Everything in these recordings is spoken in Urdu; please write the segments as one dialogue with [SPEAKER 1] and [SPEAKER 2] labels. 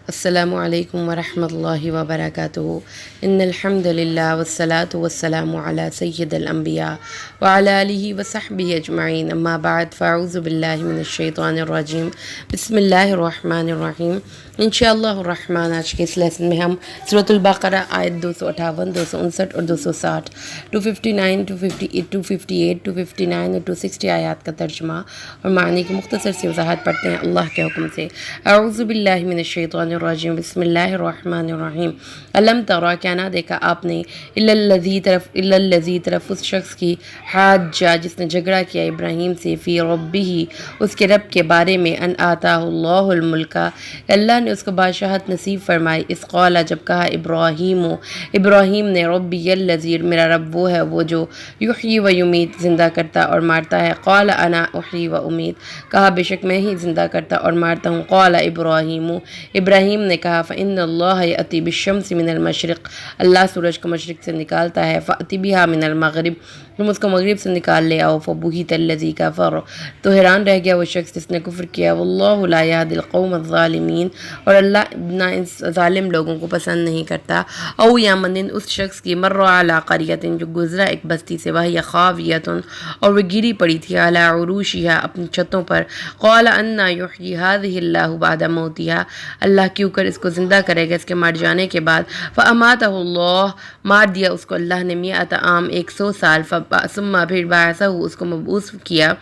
[SPEAKER 1] السلام علیکم ورحمۃ اللہ وبرکاتہ ان الحمد للہ والصلاة والسلام علی سید الانبیاء وعلی آلہ وصحبہ اجمعین اما بعد فاعوذ باللہ من الشیطان الرجیم بسم اللہ الرحمن الرحیم انشاءاللہ الرحمن آج کے اس لیسن میں ہم سورۃ البقرہ آیت 258 259 اور 260 259 258 258 259 اور 260 آیات کا ترجمہ اور معنی کی مختصر سی وضاحت پڑھتے ہیں اللہ کے حکم سے۔ اعوذ باللہ من الشیطان الرجیم بسم اللہ الرحمن الرحیم۔ علم ترا کیا نہ دیکھا آپ نے الا الذی طرف اس شخص کی حاجہ جس نے جھگڑا کیا ابراہیم سے فی ربہ اس کے رب کے بارے میں ان آتاہ اللہ الملک اللہ نے اس کو بادشاہت نصیب فرمائی۔ اس قال جب کہا ابراہیم نے ربی الذی میرا رب وہ ہے وہ جو یحیی و یمیت زندہ کرتا اور مارتا ہے۔ قال انا احیی و امیت کہا بے شک میں ہی زندہ کرتا اور مارتا ہوں۔ قال ابراہیم نے کہا فإن اللہ یأتی بالشمس من المشرق اللہ سورج کو مشرق سے نکالتا ہے فأتی بها من المغرب تم اس کو مغرب سے نکال لے آؤ فبہت الذی کفر تو حیران رہ گیا وہ شخص جس نے کفر کیا۔ واللہ لا یہدی القوم الظالمین اور اللہ نہ اس ظالم لوگوں کو پسند نہیں کرتا۔ او یمن اس شخص کی مر علی قریۃ جو گزرا ایک بستی سے وہی خاویۃ اور وہ گری پڑی تھی علی عروشها اپنی چھتوں پر۔ قال انا یحیی هذه اللہ بعد موتها اللہ کیوں کر اس کو زندہ کرے گا اس کے مر جانے کے بعد۔ فاماتہ اللہ مار دیا اس کو اللہ نے 100 عام 100 سال ثم پھر بعثہ اس کو مبعوث کیا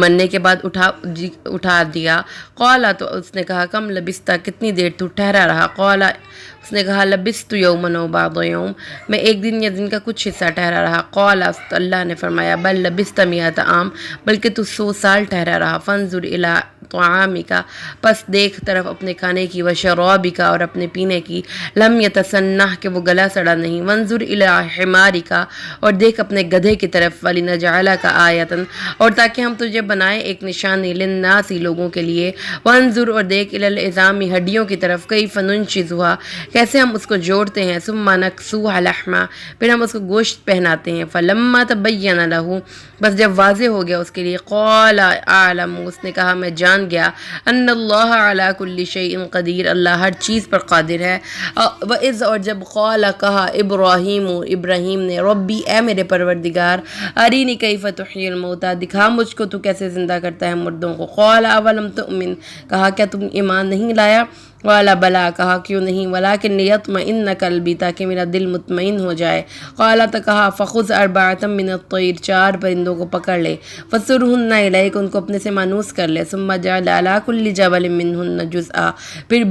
[SPEAKER 1] مرنے کے بعد اٹھا دیا۔ قال تو اس نے کہا کم لبثت کتنی دیر تو ٹھہرا رہا۔ قال اس نے کہا لبثت یوما و بعض یوم میں ایک دن یا دن کا کچھ حصہ ٹھہرا رہا۔ قال اللہ نے فرمایا بل لبثت 100 عام بلکہ تو 100 سال ٹھہرا رہا۔ فانظر الی طعامک پس دیکھ طرف اپنے کھانے کی وشرابک اور اپنے پینے کی لم یتسنہ کہ وہ گلا سڑا نہیں۔ وانظر الی حمارک اور دیکھ اپنے گدھے کی طرف ولنجعلک آیۃ اور تاکہ ہم تجھے بنائے ایک نشانی للناس لوگوں کے لیے۔ وانظر اور دیکھ الی العظام ہڈیوں کی طرف کیف ننشزھا کیسے ہم اس کو جوڑتے ہیں۔ ثم نکسوها لحما پھر ہم اس کو گوشت پہناتے ہیں۔ فلما تبین لہ بس جب واضح ہو گیا اس کے لیے قال اعلم اس نے کہا میں جان گیا ان اللہ علی کل شیء قدیر اللہ ہر چیز پر قادر ہے۔ وَإِذْ اور جب قال کہا ابراہیم نے ربی اے میرے پروردگار ارینی کیف تحیی الموتیٰ دکھا مجھ کو تو کیسے زندہ کرتا ہے مردوں کو۔ قال اولم تؤمن کہا کیا تم ایمان نہیں لایا۔ قال بلا کہا کیوں نہیں ولکن لیطمئن قلبی تاکہ میرا دل مطمئن ہو جائے۔ قال تو کہا فخذ 4 من الطیر 4 پرندوں کو پکڑ لے فصرہن الیک ان کو اپنے سے مانوس کر لے۔ ثم جعل علی کل جبل منہن جزءا پھر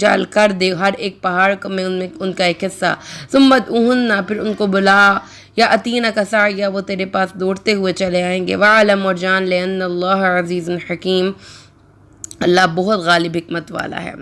[SPEAKER 1] جعل کر دے ہر ایک پہاڑ میں ان کا ایک حصہ۔ ثم ادعوہن پھر ان کو بلا یا اتینک سعیا وہ تیرے پاس دوڑتے ہوئے چلے آئیں گے۔ وعلم اور جان لے ان اللہ عزیز حکیم اللہ بہت غالب حکمت والا ہے۔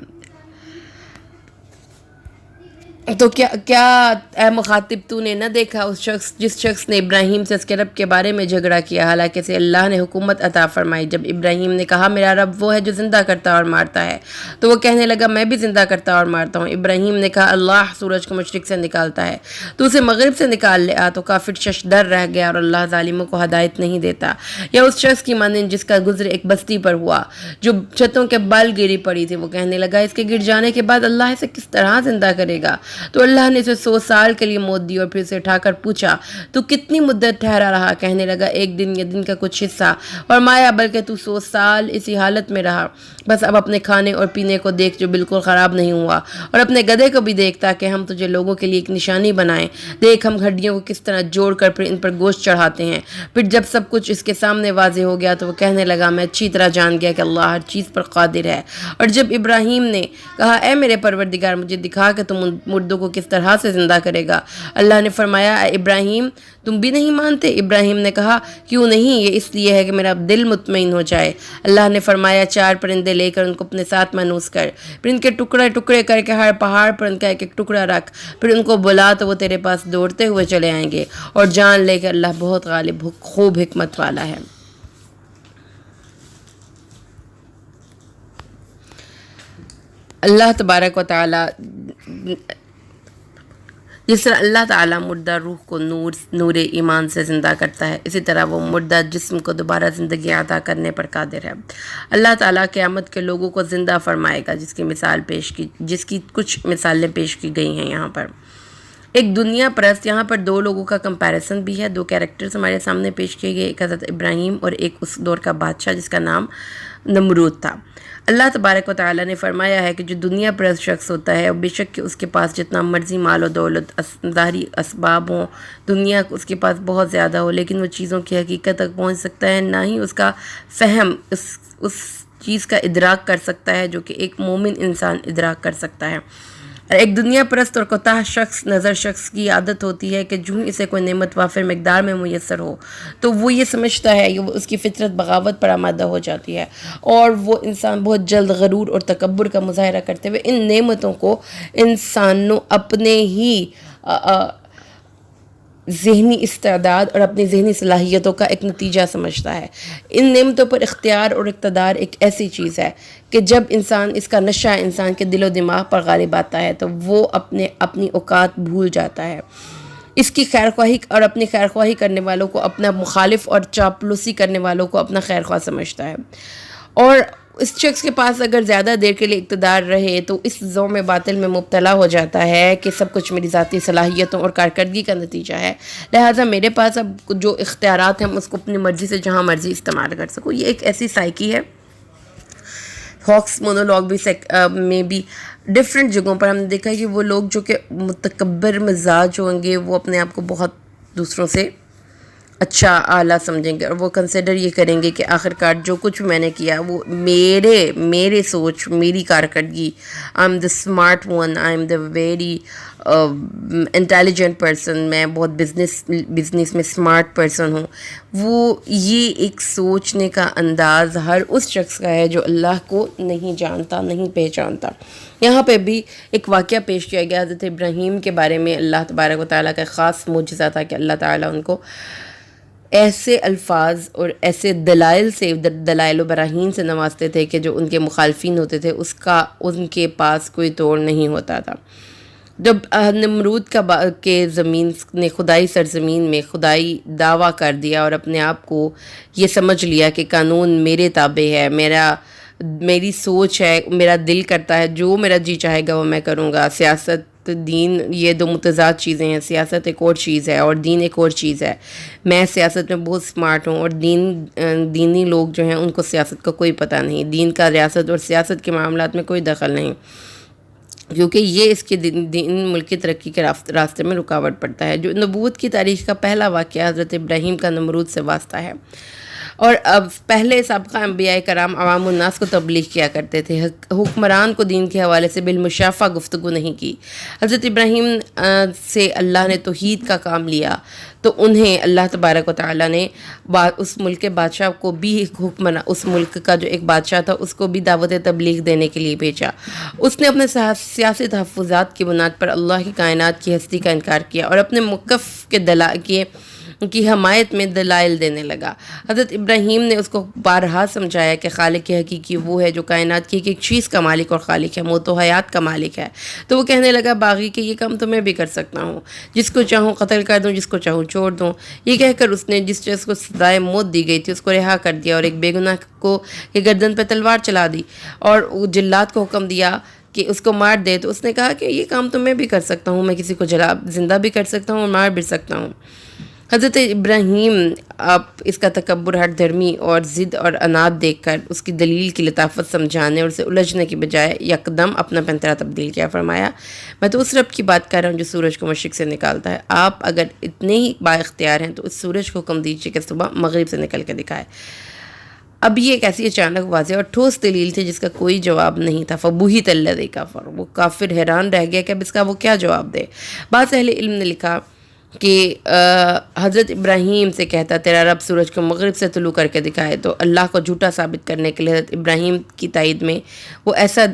[SPEAKER 1] تو کیا اے مخاطب تو نے نہ دیکھا اس شخص جس شخص نے ابراہیم سے اس کے رب کے بارے میں جھگڑا کیا حالانکہ سے اللہ نے حکومت عطا فرمائی۔ جب ابراہیم نے کہا میرا رب وہ ہے جو زندہ کرتا اور مارتا ہے تو وہ کہنے لگا میں بھی زندہ کرتا اور مارتا ہوں۔ ابراہیم نے کہا اللہ سورج کو مشرق سے نکالتا ہے تو اسے مغرب سے نکال لے آ تو کافر ششدر رہ گیا اور اللہ ظالموں کو ہدایت نہیں دیتا۔ یا اس شخص کی مانند جس کا گزر ایک بستی پر ہوا جو چھتوں کے بل گری پڑی تھی وہ کہنے لگا اس کے گر جانے کے بعد اللہ اسے کس طرح زندہ کرے گا۔ تو اللہ نے اسے 100 سال کے لیے موت دی اور پھر اسے اٹھا کر پوچھا تو کتنی مدت ٹھہرا رہا۔ کہنے لگا ایک دن یا دن کا کچھ حصہ۔ فرمایا بلکہ تو 100 سال اسی حالت میں رہا۔ بس اب اپنے کھانے اور پینے کو دیکھ جو بالکل خراب نہیں ہوا اور اپنے گدھے کو بھی دیکھ تاکہ ہم تجھے لوگوں کے لیے ایک نشانی بنائیں۔ دیکھ ہم ہڈیوں کو کس طرح جوڑ کر پھر ان پر گوشت چڑھاتے ہیں۔ پھر جب سب کچھ اس کے سامنے واضح ہو گیا تو وہ کہنے لگا میں اچھی طرح جان گیا کہ اللہ ہر چیز پر قادر ہے۔ اور جب ابراہیم نے کہا اے میرے پروردگار مجھے دکھا کہ تم ان مردوں کو کس طرح سے زندہ کرے گا۔ اللہ نے فرمایا اے ابراہیم تم بھی نہیں مانتے۔ ابراہیم نے کہا کیوں نہیں یہ اس لیے ہے کہ میرا دل مطمئن ہو جائے۔ اللہ نے فرمایا 4 پرندے لے کر ان کو اپنے ساتھ مانوس کر پھر ان کے ٹکڑے ٹکڑے کر کے ہر پہاڑ پر ان کا ایک ایک ٹکڑا رکھ پھر ان کو بلا تو وہ تیرے پاس دوڑتے ہوئے چلے آئیں گے۔ اور جان لے کہ اللہ بہت غالب خوب حکمت والا ہے۔ اللہ تبارک و تعالی جس طرح اللہ تعالیٰ مردہ روح کو نور ایمان سے زندہ کرتا ہے، اسی طرح وہ مردہ جسم کو دوبارہ زندگی عطا کرنے پر قادر ہے۔ اللہ تعالیٰ قیامت کے لوگوں کو زندہ فرمائے گا، جس کی کچھ مثالیں پیش کی گئی ہیں یہاں پر۔ ایک دنیا پرست، یہاں پر دو لوگوں کا کمپیریسن بھی ہے، دو کیریکٹرز ہمارے سامنے پیش کیے گئے، ایک حضرت ابراہیم اور ایک اس دور کا بادشاہ جس کا نام نمرود تھا۔ اللہ تبارک و تعالیٰ نے فرمایا ہے کہ جو دنیا پرست شخص ہوتا ہے، بے شک کہ اس کے پاس جتنا مرضی مال و دولت، ظاہری اسباب ہوں، دنیا اس کے پاس بہت زیادہ ہو، لیکن وہ چیزوں کی حقیقت تک پہنچ سکتا ہے، نہ ہی اس کا فہم اس چیز کا ادراک کر سکتا ہے جو کہ ایک مومن انسان ادراک کر سکتا ہے۔ ایک دنیا پرست اور کوتاہ شخص کی عادت ہوتی ہے کہ جو اسے کوئی نعمت وافر مقدار میں میسر ہو تو وہ یہ سمجھتا ہے کہ اس کی فطرت بغاوت پر آمادہ ہو جاتی ہے، اور وہ انسان بہت جلد غرور اور تکبر کا مظاہرہ کرتے ہوئے ان نعمتوں کو انسانوں اپنے ہی ذہنی استعداد اور اپنی ذہنی صلاحیتوں کا ایک نتیجہ سمجھتا ہے۔ ان نعمتوں پر اختیار اور اقتدار ایک ایسی چیز ہے کہ جب اس کا نشہ انسان کے دل و دماغ پر غالب آتا ہے تو وہ اپنی اوقات بھول جاتا ہے۔ اس کی خیرخواہی اور اپنی خیرخواہی کرنے والوں کو اپنا مخالف اور چاپلوسی کرنے والوں کو اپنا خیرخواہ سمجھتا ہے، اور اس شخص کے پاس اگر زیادہ دیر کے لیے اقتدار رہے تو اس ذوم باطل میں مبتلا ہو جاتا ہے کہ سب کچھ میری ذاتی صلاحیتوں اور کارکردگی کا نتیجہ ہے، لہٰذا میرے پاس اب جو اختیارات ہیں اس کو اپنی مرضی سے جہاں مرضی استعمال کر سکوں۔ یہ ایک ایسی سائیکی ہے۔ ہاکس مونولوگ میں بھی ڈیفرنٹ جگہوں پر ہم نے دیکھا ہے کہ وہ لوگ جو کہ متکبر مزاج ہوں گے وہ اپنے آپ کو بہت دوسروں سے اچھا اعلیٰ سمجھیں گے، اور وہ کنسیڈر یہ کریں گے کہ آخرکار جو کچھ میں نے کیا وہ میرے سوچ، میری کارکردگی، I am the smart one, I am the very intelligent person, میں بہت بزنس میں اسمارٹ پرسن ہوں۔ وہ یہ ایک سوچنے کا انداز ہر اس شخص کا ہے جو اللہ کو نہیں جانتا، نہیں پہچانتا۔ یہاں پہ بھی ایک واقعہ پیش کیا گیا حضرت ابراہیم کے بارے میں۔ اللہ تبارک و تعالیٰ کا خاص معجزہ تھا کہ اللہ تعالیٰ ان کو ایسے الفاظ اور ایسے دلائل و براہین سے نوازتے تھے کہ جو ان کے مخالفین ہوتے تھے ان کے پاس کوئی توڑ نہیں ہوتا تھا۔ جب نمرود کے زمین نے خدائی سرزمین میں خدائی دعویٰ کر دیا اور اپنے آپ کو یہ سمجھ لیا کہ قانون میرے تابع ہے، میری سوچ ہے، میرا دل کرتا ہے، جو میرا جی چاہے گا وہ میں کروں گا، سیاست دین یہ دو متضاد چیزیں ہیں، سیاست ایک اور چیز ہے اور دین ایک اور چیز ہے، میں سیاست میں بہت سمارٹ ہوں اور دینی لوگ جو ہیں ان کو سیاست کا کوئی پتہ نہیں، دین کا ریاست اور سیاست کے معاملات میں کوئی دخل نہیں، کیونکہ یہ اس کے دین ملک کی ترقی کے راستے میں رکاوٹ پڑتا ہے۔ جو نبوت کی تاریخ کا پہلا واقعہ حضرت ابراہیم کا نمرود سے واسطہ ہے، اور اب پہلے سابقہ انبیاء کرام عوام الناس کو تبلیغ کیا کرتے تھے، حکمران کو دین کے حوالے سے بالمشافہ گفتگو نہیں کی۔ حضرت ابراہیم سے اللہ نے توحید کا کام لیا تو انہیں اللہ تبارک و تعالیٰ نے اس ملک کے بادشاہ کو بھی اس ملک کا جو ایک بادشاہ تھا اس کو بھی دعوت تبلیغ دینے کے لیے بھیجا۔ اس نے اپنے سیاسی تحفظات کی بنیاد پر اللہ کی کائنات کی ہستی کا انکار کیا اور اپنے موقف کی حمایت میں دلائل دینے لگا۔ حضرت ابراہیم نے اس کو بارہا سمجھایا کہ خالق حقیقی وہ ہے جو کائنات کی ایک چیز کا مالک اور خالق ہے، موت و حیات کا مالک ہے۔ تو وہ کہنے لگا باغی کہ یہ کام تو میں بھی کر سکتا ہوں، جس کو چاہوں قتل کر دوں، جس کو چاہوں چھوڑ دوں۔ یہ کہہ کر اس نے جس شخص کو سزائے موت دی گئی تھی اس کو رہا کر دیا اور ایک بے گناہ کو کہ گردن پہ تلوار چلا دی اور جلاد کو حکم دیا کہ اس کو مار دے۔ تو اس نے کہا کہ یہ کام تو میں بھی کر سکتا ہوں، میں کسی کو زندہ بھی کر سکتا ہوں اور مار بھی سکتا ہوں۔ حضرت ابراہیم آپ اس کا تکبر، ہٹ دھرمی اور ضد اور عناد دیکھ کر اس کی دلیل کی لطافت سمجھانے اور اسے الجھنے کی بجائے یکدم اپنا پنترا تبدیل کیا، فرمایا میں تو اس رب کی بات کر رہا ہوں جو سورج کو مشرق سے نکالتا ہے، آپ اگر اتنے ہی با اختیار ہیں تو اس سورج کو حکم دیجیے کہ صبح مغرب سے نکل کے دکھائے۔ اب یہ ایک ایسی اچانک واضح اور ٹھوس دلیل تھی جس کا کوئی جواب نہیں تھا۔ فبہت الذی کفر، وہ کافر حیران رہ گیا کہ اب اس کا وہ کیا جواب دے۔ بعض اہل علم نے لکھا کہ حضرت ابراہیم سے کہتا تیرا رب سورج کو مغرب سے طلوع کر کے دکھائے، تو اللہ کو جھوٹا ثابت کرنے کے لیے حضرت ابراہیم کی تائید میں وہ ایسا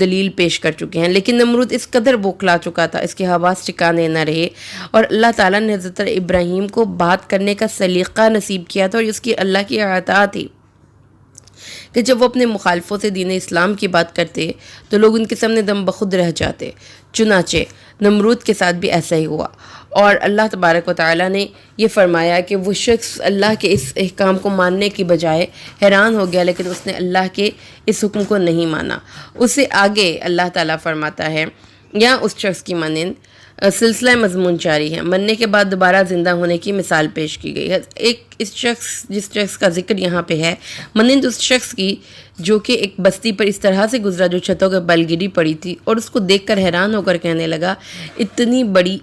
[SPEAKER 1] دلیل پیش کر چکے ہیں، لیکن نمرود اس قدر بوکھلا چکا تھا، اس کے حواس ٹھکانے نہ رہے، اور اللہ تعالیٰ نے حضرت ابراہیم کو بات کرنے کا سلیقہ نصیب کیا تھا اور اس کی اللہ کی عطا تھی کہ جب وہ اپنے مخالفوں سے دین اسلام کی بات کرتے تو لوگ ان کے سامنے دم بخود رہ جاتے۔ چنانچہ نمرود کے ساتھ بھی ایسا ہی ہوا، اور اللہ تبارک و تعالیٰ نے یہ فرمایا کہ وہ شخص اللہ کے اس احکام کو ماننے کی بجائے حیران ہو گیا، لیکن اس نے اللہ کے اس حکم کو نہیں مانا۔ اس سے آگے اللہ تعالیٰ فرماتا ہے، یہاں اس شخص کی مانند سلسلہ مضمون جاری ہے۔ مرنے کے بعد دوبارہ زندہ ہونے کی مثال پیش کی گئی ہے۔ جس شخص کا ذکر یہاں پہ ہے، مانند اس شخص کی جو کہ ایک بستی پر اس طرح سے گزرا جو چھتوں کے بل گری پڑی تھی، اور اس کو دیکھ کر حیران ہو کر کہنے لگا، اتنی بڑی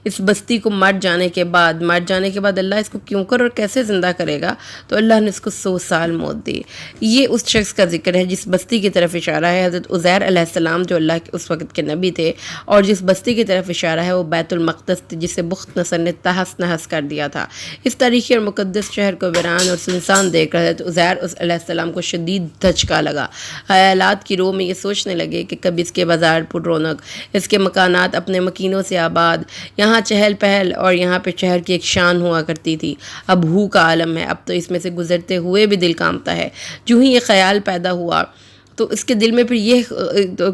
[SPEAKER 1] اس بستی کو مر جانے کے بعد اللہ اس کو کیوں کر اور کیسے زندہ کرے گا؟ تو اللہ نے اس کو 100 سال موت دی۔ یہ اس شخص کا ذکر ہے جس بستی کی طرف اشارہ ہے۔ حضرت عزیر علیہ السلام جو اللہ کے اس وقت کے نبی تھے، اور جس بستی کی طرف اشارہ ہے وہ بیت المقدس تھی، جسے بخت نصر نے تہس نہس کر دیا تھا۔ اس تاریخی اور مقدس شہر کو ویران اور سنسان دیکھ کر حضرت عزیر علیہ السلام کو شدید دھچکا لگا۔ خیالات کی رو میں یہ سوچنے لگے کہ کبھی اس کے بازار پر رونق، اس کے مکانات اپنے مکینوں سے آباد، یہاں چہل پہل اور یہاں پہ شہر کی ایک شان ہوا کرتی تھی، اب ہو کا عالم ہے، اب تو اس میں سے گزرتے ہوئے بھی دل کانپتا ہے۔ جو ہی یہ خیال پیدا ہوا تو اس کے دل میں پھر یہ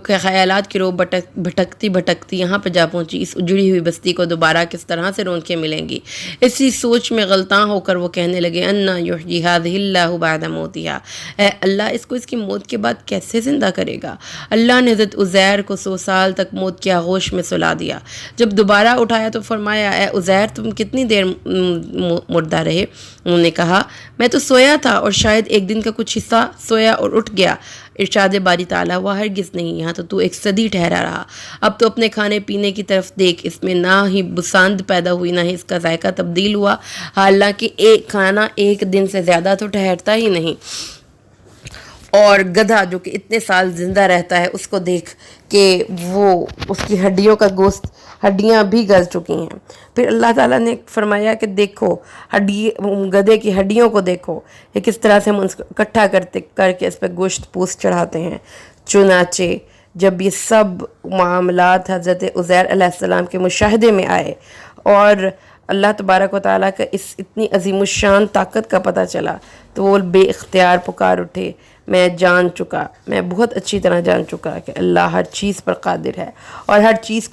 [SPEAKER 1] خیالات کی رو بھٹکتی یہاں پہ جا پہنچی، اس اجڑی ہوئی بستی کو دوبارہ کس طرح سے رونقیں ملیں گی۔ اسی سوچ میں غلطاں ہو کر وہ کہنے لگے، انا یحیی ھذہ اللہ بعد موتہا، اے اللہ اس کو اس کی موت کے بعد کیسے زندہ کرے گا؟ اللہ نے حضرت عزیر کو 100 سال تک موت کی آغوش میں سلا دیا۔ جب دوبارہ اٹھایا تو فرمایا، اے عزیر تم کتنی دیر مردہ رہے؟ انہوں نے کہا، میں تو سویا تھا اور شاید ایک دن کا کچھ حصہ سویا اور اٹھ گیا۔ ارشاد باری تعالیٰ ہوا، ہرگز نہیں، یہاں تو ایک صدی ٹھہرا رہا۔ اب تو اپنے کھانے پینے کی طرف دیکھ، اس میں نہ ہی بساند پیدا ہوئی نہ ہی اس کا ذائقہ تبدیل ہوا، حالانکہ ایک کھانا ایک دن سے زیادہ تو ٹھہرتا ہی نہیں۔ اور گدھا جو کہ اتنے سال زندہ رہتا ہے، اس کو دیکھ کہ وہ اس کی ہڈیاں بھی گل چکی ہیں۔ پھر اللہ تعالیٰ نے فرمایا کہ دیکھو گدھے کی ہڈیوں کو دیکھو، یہ کس طرح سے ہم ان کو اکٹھا کر کے اس پہ گوشت پوست چڑھاتے ہیں۔ چنانچہ جب یہ سب معاملات حضرت عزیر علیہ السلام کے مشاہدے میں آئے اور اللہ تبارک و تعالیٰ کا اس اتنی عظیم الشان طاقت کا پتہ چلا، تو وہ بے اختیار پکار اٹھے، میں بہت اچھی طرح جان چکا کہ اللہ ہر چیز پر قادر ہے، اور ہر چیز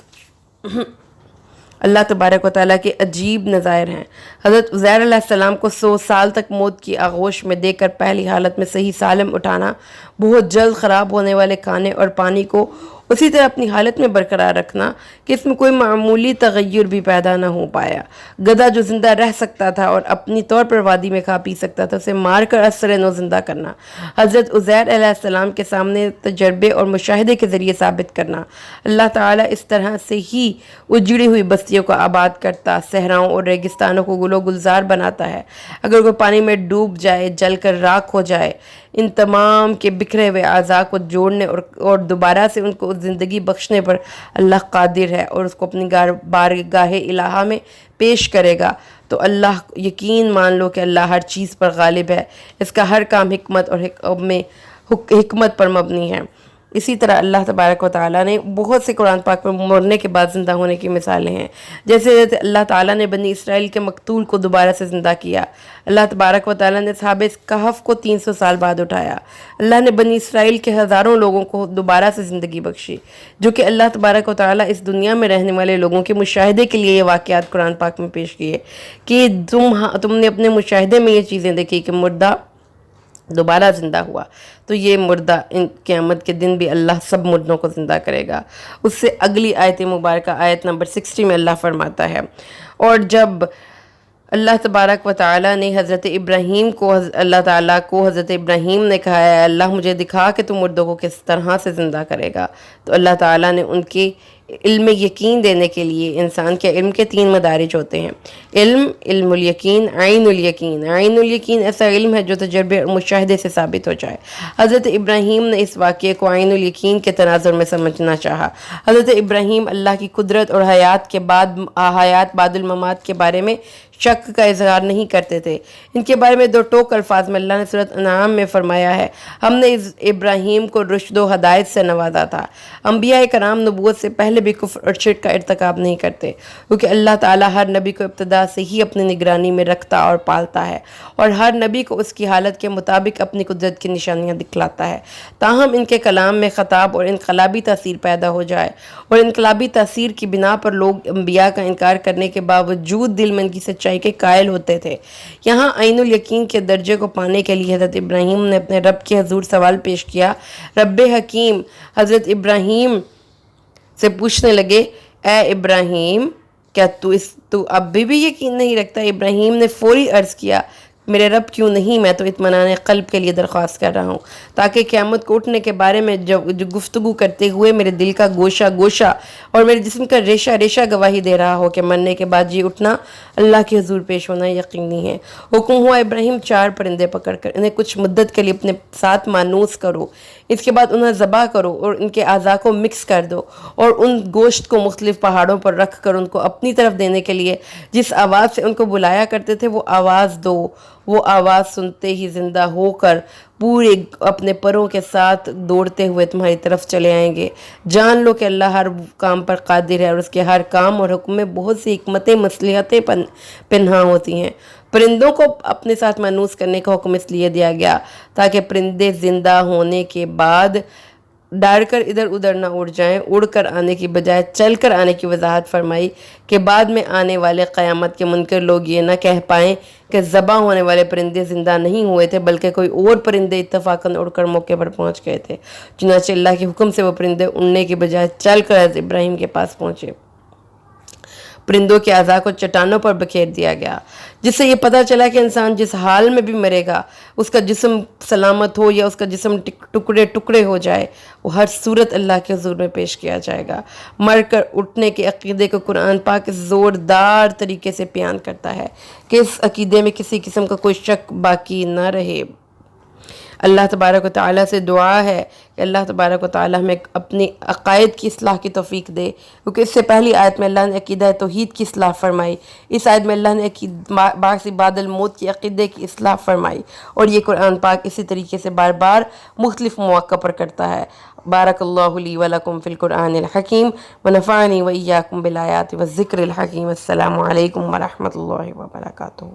[SPEAKER 1] اللہ تبارک و تعالیٰ کے عجیب نظائر ہیں۔ حضرت عزیر علیہ السلام کو 100 سال تک موت کی آغوش میں دیکھ کر پہلی حالت میں صحیح سالم اٹھانا، بہت جلد خراب ہونے والے کھانے اور پانی کو اسی طرح اپنی حالت میں برقرار رکھنا کہ اس میں کوئی معمولی تغیر بھی پیدا نہ ہو پایا۔ گدھا جو زندہ رہ سکتا تھا اور اپنی طور پر وادی میں کھا پی سکتا تھا، اسے مار کر اثر نو زندہ کرنا، حضرت عزیر علیہ السلام کے سامنے تجربے اور مشاہدے کے ذریعے ثابت کرنا۔ اللہ تعالیٰ اس طرح سے ہی اجڑی ہوئی بستیوں کو آباد کرتا، صحراؤں اور ریگستانوں کو گل و گلزار بناتا ہے۔ اگر کوئی پانی میں ڈوب جائے، جل کر راکھ ہو جائے، ان تمام کے بکھرے ہوئے اعضاء کو جوڑنے اور دوبارہ سے ان کو زندگی بخشنے پر اللہ قادر ہے، اور اس کو اپنی بارگاہ الہہ میں پیش کرے گا۔ تو اللہ یقین مان لو کہ اللہ ہر چیز پر غالب ہے، اس کا ہر کام حکمت پر مبنی ہے۔ اسی طرح اللہ تبارک و تعالیٰ نے بہت سے قرآن پاک میں مرنے کے بعد زندہ ہونے کی مثالیں ہیں، جیسے اللہ تعالیٰ نے بنی اسرائیل کے مقتول کو دوبارہ سے زندہ کیا۔ اللہ تبارک و تعالیٰ نے اصحاب کہف کو 300 سال بعد اٹھایا۔ اللہ نے بنی اسرائیل کے ہزاروں لوگوں کو دوبارہ سے زندگی بخشی، جو کہ اللہ تبارک و تعالیٰ اس دنیا میں رہنے والے لوگوں کے مشاہدے کے لیے یہ واقعات قرآن پاک میں پیش کیے کہ تم نے اپنے مشاہدے میں یہ چیزیں دیکھی کہ مردہ دوبارہ زندہ ہوا، تو یہ مردہ قیامت کے دن بھی اللہ سب مردوں کو زندہ کرے گا۔ اس سے اگلی آیت مبارکہ آیت نمبر 60 میں اللہ فرماتا ہے، اور جب اللہ تبارک و تعالیٰ نے حضرت ابراہیم نے کہا، ہے اللہ مجھے دکھا کہ تم مردوں کو کس طرح سے زندہ کرے گا، تو اللہ تعالیٰ نے ان کے علم یقین دینے کے لیے، انسان کے علم کے 3 مدارج ہوتے ہیں، علم الیقین، عین الیقین۔ عین الیقین ایسا علم ہے جو تجربے اور مشاہدے سے ثابت ہو جائے۔ حضرت ابراہیم نے اس واقعے کو عین الیقین کے تناظر میں سمجھنا چاہا۔ حضرت ابراہیم اللہ کی قدرت اور حیات بعد الممات کے بارے میں شک کا اظہار نہیں کرتے تھے۔ ان کے بارے میں 2 ٹوک الفاظ میں اللہ نے سورۃ انعام میں فرمایا ہے، ہم نے ابراہیم کو رشد و ہدایت سے نوازا تھا۔ انبیاء کرام نبوت سے پہلے بھی کفر اور شرک کا ارتکاب نہیں کرتے، کیونکہ اللہ تعالیٰ ہر نبی کو ابتدا سے ہی اپنی نگرانی میں رکھتا اور پالتا ہے، اور ہر نبی کو اس کی حالت کے مطابق اپنی قدرت کی نشانیاں دکھلاتا ہے۔ تاہم ان کے کلام میں خطاب اور انقلابی تاثیر پیدا ہو جائے، اور انقلابی تاثیر کی بنا پر لوگ انبیاء کا انکار کرنے کے باوجود دل میں ان کی سچائی کے قائل ہوتے تھے۔ یہاں عین الیقین کے درجے کو پانے کے لیے حضرت ابراہیم نے اپنے رب کے حضور سوال پیش کیا۔ رب حکیم حضرت ابراہیم سے پوچھنے لگے، اے ابراہیم، کیا تو اب بھی یقین نہیں رکھتا؟ ابراہیم نے فوری عرض کیا، میرے رب کیوں نہیں، میں تو اطمینان قلب کے لیے درخواست کر رہا ہوں، تاکہ قیامت کو اٹھنے کے بارے میں جو گفتگو کرتے ہوئے میرے دل کا گوشہ گوشہ اور میرے جسم کا ریشہ ریشہ گواہی دے رہا ہو کہ مرنے کے بعد یہ اٹھنا، اللہ کے حضور پیش ہونا یقینی ہے۔ حکم ہوا، ابراہیم 4 پرندے پکڑ کر انہیں کچھ مدت کے لیے اپنے ساتھ مانوس کرو، اس کے بعد انہیں ذبح کرو اور ان کے اعضاء کو مکس کر دو، اور ان گوشت کو مختلف پہاڑوں پر رکھ کر ان کو اپنی طرف دینے کے لیے جس آواز سے ان کو بلایا کرتے تھے وہ آواز دو۔ وہ آواز سنتے ہی زندہ ہو کر پورے اپنے پروں کے ساتھ دوڑتے ہوئے تمہاری طرف چلے آئیں گے۔ جان لو کہ اللہ ہر کام پر قادر ہے، اور اس کے ہر کام اور حکم میں بہت سی حکمتیں مصلحتیں پنہاں ہوتی ہیں۔ پرندوں کو اپنے ساتھ مانوس کرنے کا حکم اس لیے دیا گیا تاکہ پرندے زندہ ہونے کے بعد ڈر کر ادھر ادھر نہ اڑ جائیں۔ اڑ کر آنے کی بجائے چل کر آنے کی وضاحت فرمائی کہ بعد میں آنے والے قیامت کے منکر لوگ یہ نہ کہہ پائیں کہ ذبح ہونے والے پرندے زندہ نہیں ہوئے تھے، بلکہ کوئی اور پرندے اتفاقاً اڑ کر موقع پر پہنچ گئے تھے۔ چنانچہ اللہ کے حکم سے وہ پرندے اڑنے کی بجائے چل کر حضرت ابراہیم کے پاس پہنچے۔ پرندوں کے اعضاء کو چٹانوں پر بکھیر دیا گیا، جس سے یہ پتہ چلا کہ انسان جس حال میں بھی مرے گا، اس کا جسم سلامت ہو یا اس کا جسم ٹکڑے ٹکڑے ہو جائے، وہ ہر صورت اللہ کے حضور میں پیش کیا جائے گا۔ مر کر اٹھنے کے عقیدے کو قرآن پاک اس زوردار طریقے سے بیان کرتا ہے کہ اس عقیدے میں کسی قسم کا کوئی شک باقی نہ رہے۔ اللہ تبارک و تعالیٰ سے دعا ہے کہ اللہ تبارک و تعالیٰ ہمیں اپنی عقائد کی اصلاح کی توفیق دے، کیونکہ اس سے پہلی آیت میں اللہ نے عقیدہ توحید کی اصلاح فرمائی، اس آیت میں اللہ نے بعث بعد الموت کی عقیدے کی اصلاح فرمائی، اور یہ قرآن پاک اسی طریقے سے بار بار مختلف مواقع پر کرتا ہے۔ بارک اللہ لی ولکم فی القرآن الحکیم ونفعنی وإیاکم بالآیات والذکر الحکیم۔ السلام علیکم ورحمۃ اللہ وبرکاتہ۔